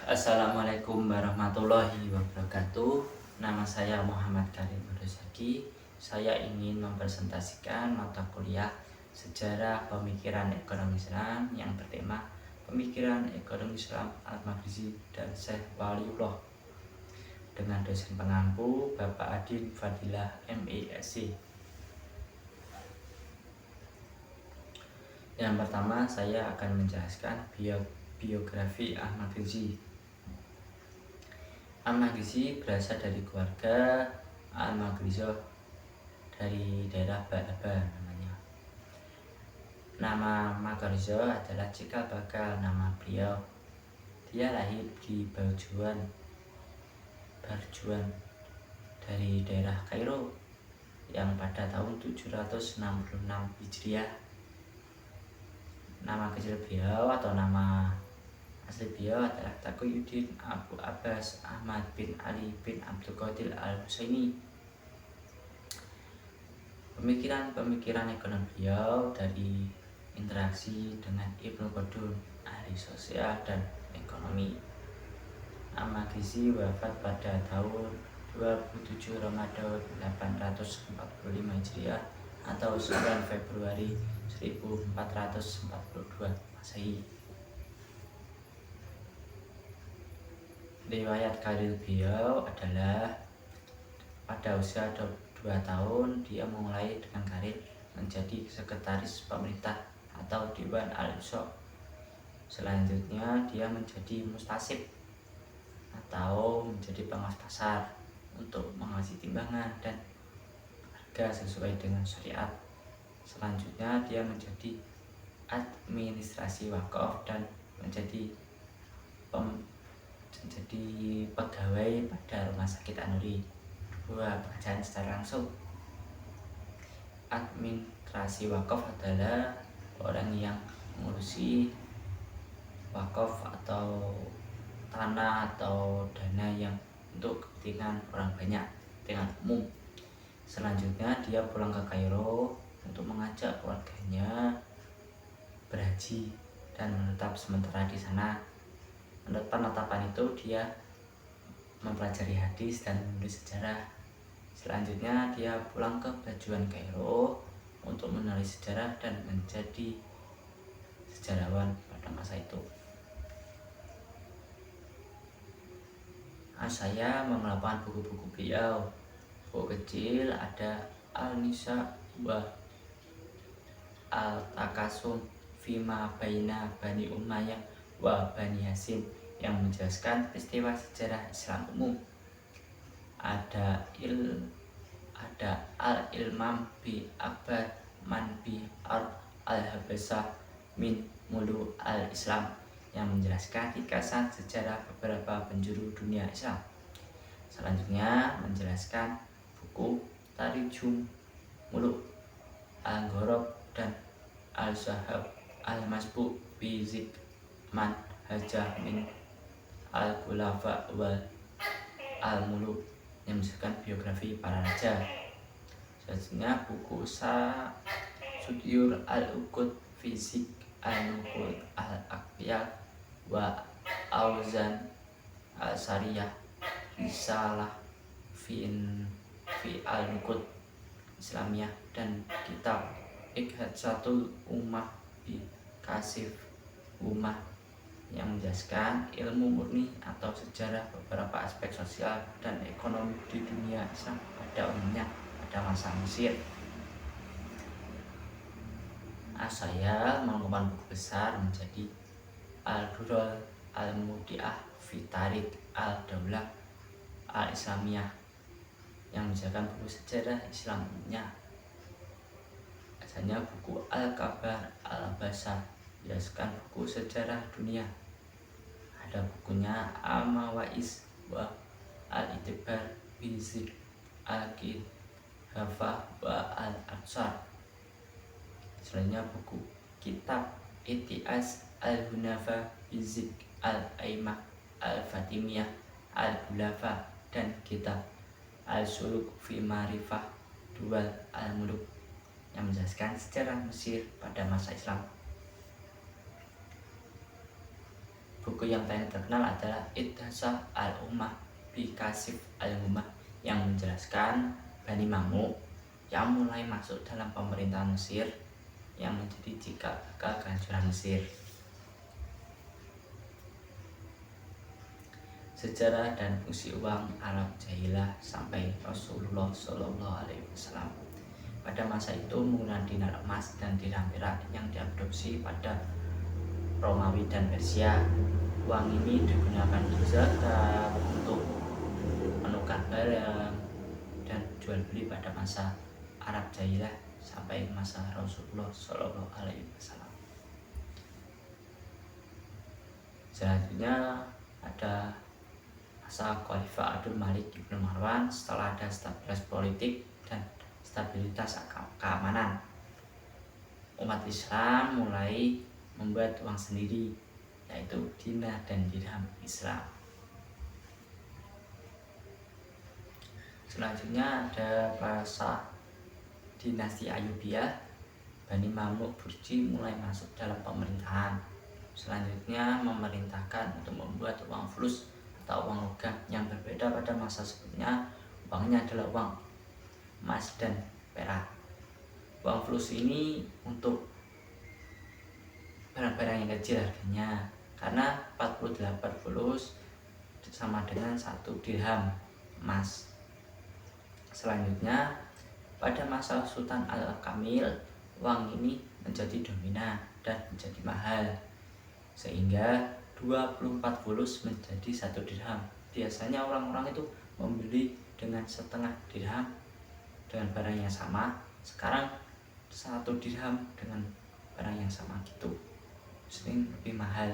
Assalamualaikum warahmatullahi wabarakatuh. Nama saya Muhammad Karim Rosaki. Saya ingin mempresentasikan mata kuliah Sejarah Pemikiran Ekonomi Islam yang bertema Pemikiran Ekonomi Islam Al-Magrizi dan Syekh Waliullah dengan dosen pengampu Bapak Adin Fadilah MESC. Yang pertama, saya akan menjelaskan biografi Al-Magrizi. Al-Magrizi berasal dari keluarga Al-Magrizoh dari daerah Ba'laba namanya. Nama Magrizoh adalah cikal bakal nama beliau. Dia lahir di Barjuan dari daerah Kairo yang pada tahun 766 Hijriah. Nama kecil beliau atau nama asli beliau adalah Taqiyuddin Abu Abbas Ahmad bin Ali bin Abdul Qadir Al-Husaini. Pemikiran ekonomi beliau dari interaksi dengan Ibnu Khaldun, ahli sosial dan ekonomi. Al-Magrizi wafat pada tahun 27 Ramadan 845 Hijriah atau 9 Februari 1442 Masehi. Riwayat karir beliau adalah pada usia 2 tahun dia mulai dengan karir menjadi sekretaris pemerintah atau Dewan Al-Usra. Selanjutnya dia menjadi mustasib atau menjadi pengawas pasar untuk mengawasi timbangan dan harga sesuai dengan syariat. Selanjutnya dia menjadi administrasi wakaf dan menjadi pegawai pada Rumah Sakit An-Nuri. Dua pekerjaan secara langsung. Administrasi wakaf adalah orang yang mengurusi wakaf atau tanah atau dana yang untuk kepentingan orang banyak, kepentingan umum. Selanjutnya dia pulang ke Kairo untuk mengajak keluarganya berhaji dan menetap sementara di sana. Menurut penetapan itu dia mempelajari hadis dan menulis sejarah. Selanjutnya dia pulang ke Barjuan Kairo untuk menulis sejarah dan menjadi sejarawan pada masa itu. Saya mengelapkan buku-buku beliau. Buku kecil ada Al-Nisa wa Al-Takasum Fima Baina Bani Umayyah wa Bani Hasim yang menjelaskan peristiwa sejarah Islam umum. Ada Al-Ilmam bi Akbar Man bi Al-Habasah min Mulu Al-Islam yang menjelaskan ringkasan sejarah beberapa penjuru dunia Islam. Selanjutnya menjelaskan buku Tarijum Muluk Al-Ghorab dan Al-Zahab Al-Masbu bi Zikman Hajah min Al-Khulafa wal Al-Muluk yang menjelaskan biografi para raja. Selanjutnya buku Sudyur Al-Uqud Fisik Al-Nuqud Al-Aqyal wa Auzan Al-Sariyah Risalah fi Al-Nuqud Islamiyah dan kitab Ikhatsatul Ummah bi Kasif Ummah yang menjelaskan ilmu murni atau sejarah beberapa aspek sosial dan ekonomi di dunia Islam pada umumnya pada masa Mesir. Saya mengembangkan buku besar menjadi Al-Durrul Al-Mudiah fi Tarikh Al-Daulah Al-Islamiyah yang menjelaskan buku sejarah Islam umumnya. Asalnya buku Al-Kabar Al-Basar menjelaskan buku sejarah dunia. Ada bukunya Al-Mawais wa Al-Itibar Bizik Al-Qihafah wa Al-Aqsar. Selanjutnya buku Kitab Itias Al-Hunafa Bizik Al-Aimah Al-Fatimiyah Al-Khulafa dan kitab Al-Suluk fi Ma'rifah Dual Al-Muluk yang menjelaskan sejarah Mesir pada masa Islam. Buku yang paling terkenal adalah Iddasah al-Ummah bi Kasif al-Ummah yang menjelaskan Bani Mamuk yang mulai masuk dalam pemerintahan Mesir yang menjadi cikal bakal kehancuran Mesir. Sejarah dan fungsi uang Arab Jahilah sampai Rasulullah SAW. Pada masa itu menggunakan dinar emas dan dirham perak yang diadopsi pada Romawi dan Persia. Uang ini digunakan untuk zakat, untuk menukar barang dan jual beli pada masa Arab Jahilah sampai masa Rasulullah SAW. Selanjutnya ada masa Khalifah Abdul Malik Ibnu Marwan. Setelah ada stabilitas politik dan stabilitas keamanan, umat Islam mulai membuat uang sendiri, yaitu dinar dan dirham Islam. Selanjutnya ada masa dinasti Ayyubiyah. Bani Mamluk Burji mulai masuk dalam pemerintahan. Selanjutnya memerintahkan untuk membuat uang fulus atau uang logam yang berbeda pada masa sebelumnya. Uangnya adalah uang emas dan perak. Uang fulus ini untuk barang-barang yang kecil harganya, karena 48 fulus sama dengan 1 dirham emas. Selanjutnya pada masa Sultan Al-Kamil, uang ini menjadi dominan dan menjadi mahal, sehingga 24 fulus menjadi 1 dirham. Biasanya orang-orang itu membeli dengan setengah dirham dengan barang yang sama. Sekarang 1 dirham dengan barang yang sama gitu, sering lebih mahal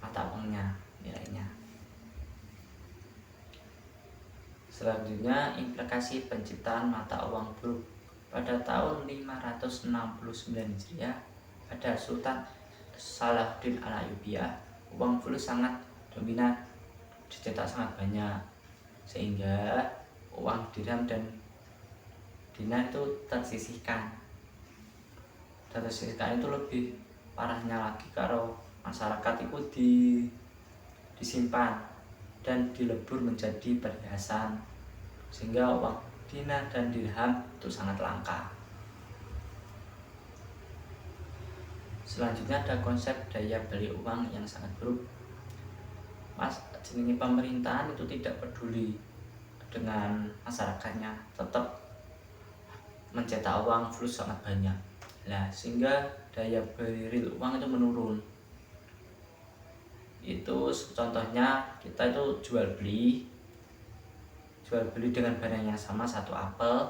mata uangnya, nilainya. Selanjutnya implikasi penciptaan mata uang baru. Pada tahun 569 Hijriah, pada Sultan Salahuddin Al-Ayyubiyah, uang fulus sangat dominan, dicetak sangat banyak, sehingga uang dirham dan dinar itu tersisihkan. Tersisihkan itu lebih parahnya lagi kalau masyarakat itu disimpan dan dilebur menjadi perhiasan, sehingga uang dinar dan dirham itu sangat langka. Selanjutnya ada konsep daya beli uang yang sangat buruk. Jenis pemerintahan itu tidak peduli dengan masyarakatnya, tetap mencetak uang fulus sangat banyak. Sehingga daya beli real uang itu menurun. Itu contohnya kita itu jual beli dengan barang yang sama, 1 apel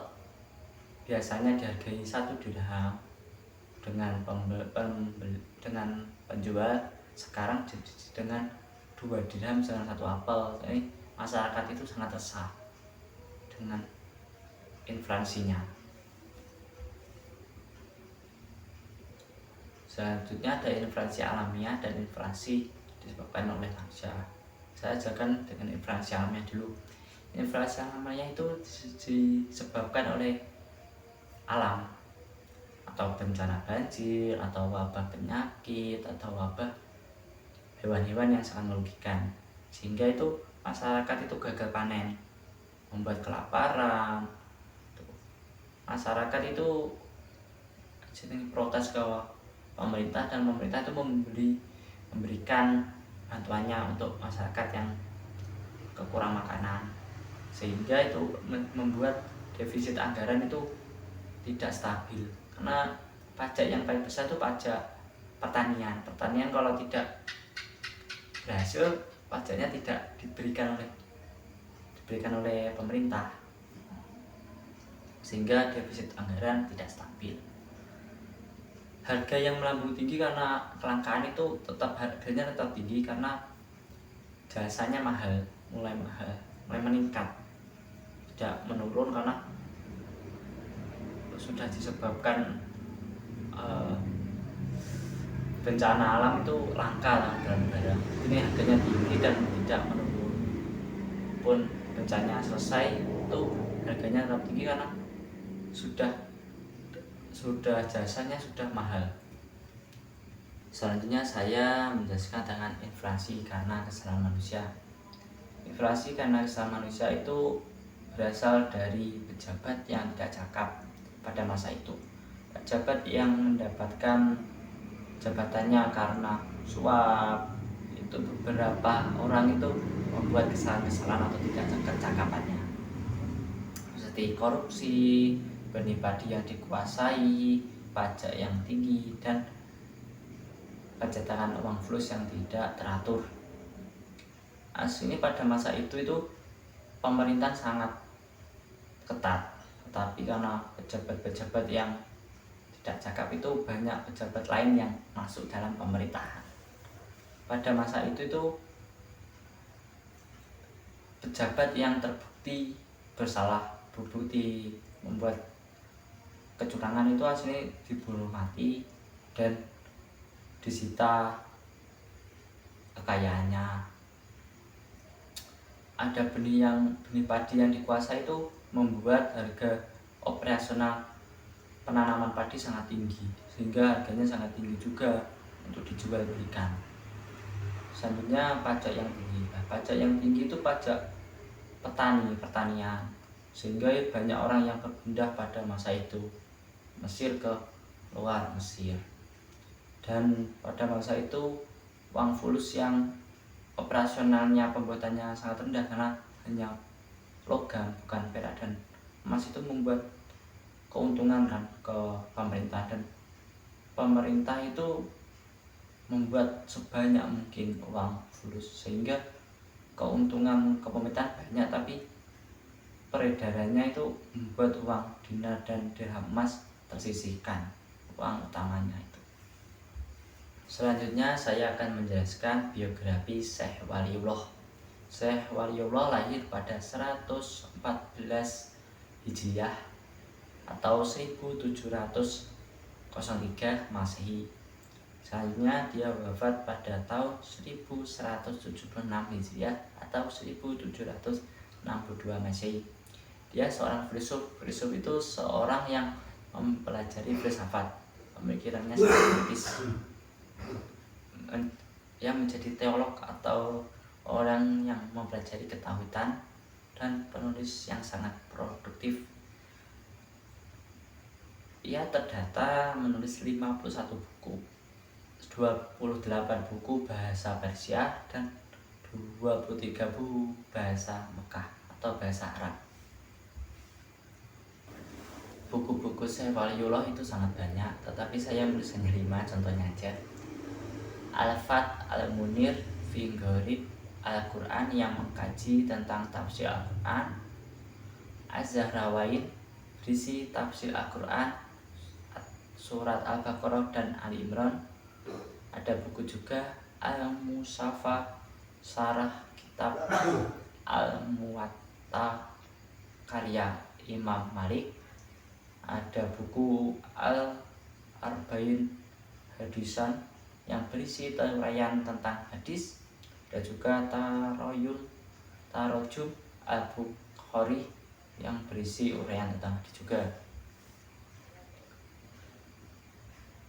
biasanya dihargai 1 dirham dengan penjual, sekarang jadi dengan 2 dirham dengan 1 apel. Jadi masyarakat itu sangat resah dengan inflasinya. Selanjutnya ada inflasi alamiah dan inflasi disebabkan oleh manusia. Saya ajarkan dengan inflasi alamiah dulu. Inflasi alamiah itu disebabkan oleh alam, atau bencana banjir, atau wabah penyakit, atau wabah hewan-hewan yang sangat merugikan, sehingga itu masyarakat itu gagal panen, membuat kelaparan. Masyarakat itu protes ke pemerintah, dan pemerintah itu memberikan bantuannya untuk masyarakat yang kekurang makanan, sehingga itu membuat defisit anggaran itu tidak stabil. Karena pajak yang paling besar itu pajak pertanian. Kalau tidak berhasil, pajaknya tidak diberikan oleh pemerintah, sehingga defisit anggaran tidak stabil. Harga yang melambung tinggi karena kelangkaan itu harganya tetap tinggi karena jasanya mulai meningkat, tidak menurun karena sudah disebabkan bencana alam itu langka barang-barang. Ini harganya tinggi dan tidak menurun. Pun bencana selesai itu harganya tetap tinggi karena sudah jasanya sudah mahal. Selanjutnya saya menjelaskan tentang inflasi karena kesalahan manusia. Inflasi karena kesalahan manusia itu berasal dari pejabat yang tidak cakap pada masa itu. Pejabat yang mendapatkan jabatannya karena suap, itu beberapa orang itu membuat kesalahan-kesalahan atau tidak kecakapannya, seperti korupsi, benih padi yang dikuasai, pajak yang tinggi, dan pencetakan uang flus yang tidak teratur. Aslinya pada masa itu pemerintah sangat ketat, tetapi karena pejabat-pejabat yang tidak cakap itu banyak pejabat lain yang masuk dalam pemerintahan. Pada masa itu pejabat yang terbukti bersalah, terbukti membuat kecurangan itu aslinya dibunuh mati dan disita kekayaannya. Ada benih padi yang dikuasai itu membuat harga operasional penanaman padi sangat tinggi, sehingga harganya sangat tinggi juga untuk dijual belikan. Selanjutnya pajak yang tinggi. Pajak yang tinggi itu pajak pertanian, sehingga banyak orang yang berpindah pada masa itu Mesir ke luar Mesir. Dan pada masa itu uang fulus yang operasionalnya pembuatannya sangat rendah karena hanya logam bukan perak dan emas, itu membuat keuntungan kan ke pemerintah, dan pemerintah itu membuat sebanyak mungkin uang fulus sehingga keuntungan ke pemerintah banyak, tapi peredarannya itu membuat uang dinar dan dirham emas tersisihkan, uang utamanya itu. Selanjutnya saya akan menjelaskan biografi Syekh Waliullah. Syekh Waliullah lahir pada 114 Hijriah atau 1703 Masehi. Selanjutnya dia wafat pada tahun 1176 Hijriah atau 1762 Masehi. Dia seorang filsuf. Filsuf itu seorang yang mempelajari filsafat, pemikirannya sangat kritis. Yang menjadi teolog atau orang yang mempelajari ketahuan dan penulis yang sangat produktif. Ia terdata menulis 51 buku, 28 buku bahasa Persia dan 23 buku bahasa Mekah atau bahasa Arab. Buku-buku Syekh Waliullah itu sangat banyak, tetapi saya menulis hanya 5 contohnya aja. Al-Fath Al-Munir fi Gharib Al-Quran yang mengkaji tentang tafsir Al-Quran. Az-Zahrawain berisi tafsir Al-Quran, surat Al-Baqarah dan Ali Imran. Ada buku juga Al-Musafa Sarah Kitab Al-Muwatta karya Imam Malik. Ada buku Al-Arba'in Hadisan yang berisi uraian tentang hadis. Ada juga Tarojum Al-Bukhari yang berisi uraian tentang hadis juga.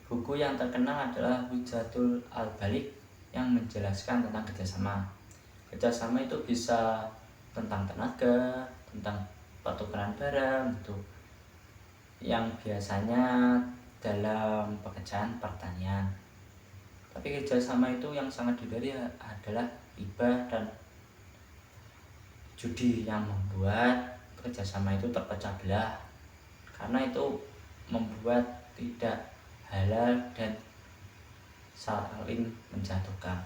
Buku yang terkenal adalah Hujatul Al-Balik yang menjelaskan tentang kerjasama. Kerjasama itu bisa tentang tenaga, tentang pertukaran barang, itu yang biasanya dalam pekerjaan pertanian. Tapi kerjasama itu yang sangat dihindari adalah riba dan judi yang membuat kerjasama itu terpecah belah, karena itu membuat tidak halal dan saling menjatuhkan.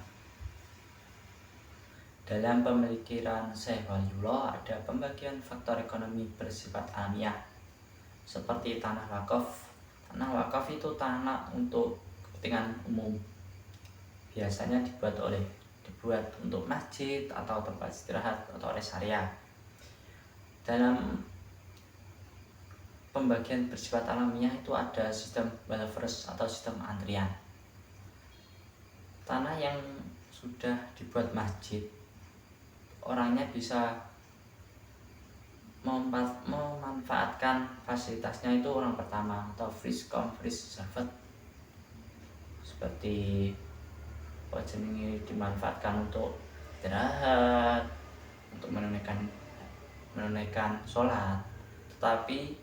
Dalam pemikiran Syekh Waliullah ada pembagian faktor ekonomi bersifat alamiah seperti tanah wakaf. Tanah wakaf itu tanah untuk kepentingan umum, biasanya dibuat untuk masjid atau tempat istirahat atau rest area. Dalam pembagian bersifat alamiah itu ada sistem warehouse atau sistem antrian. Tanah yang sudah dibuat masjid, orangnya bisa memanfaatkan fasilitasnya itu orang pertama atau first come first served. seperti ini dimanfaatkan untuk istirahat, untuk menunaikan sholat. Tetapi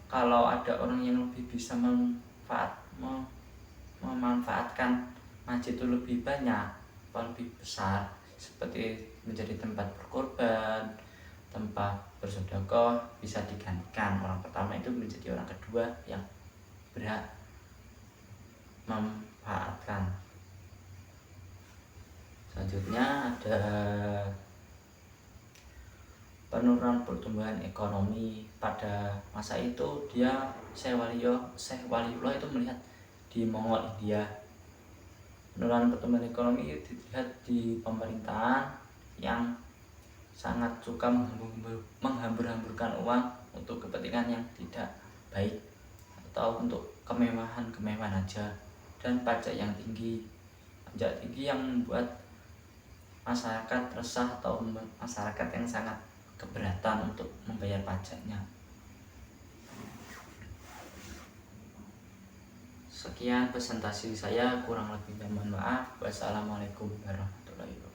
kalau ada orang yang lebih bisa memanfaatkan masjid itu lebih banyak atau lebih besar, seperti menjadi tempat berkorban, tempat bersedekah, bisa digantikan orang pertama itu menjadi orang kedua yang berhak memanfaatkan. Selanjutnya ada penurunan pertumbuhan ekonomi. Pada masa itu Syekh Waliullah itu melihat di Mongol India penurunan pertumbuhan ekonomi dilihat di pemerintahan yang sangat suka menghambur-hamburkan uang untuk kepentingan yang tidak baik atau untuk kemewahan aja, dan pajak yang tinggi yang membuat masyarakat resah atau masyarakat yang sangat keberatan untuk membayar pajaknya. Sekian presentasi saya, kurang lebihnya mohon maaf. Wassalamualaikum warahmatullahi wabarakatuh.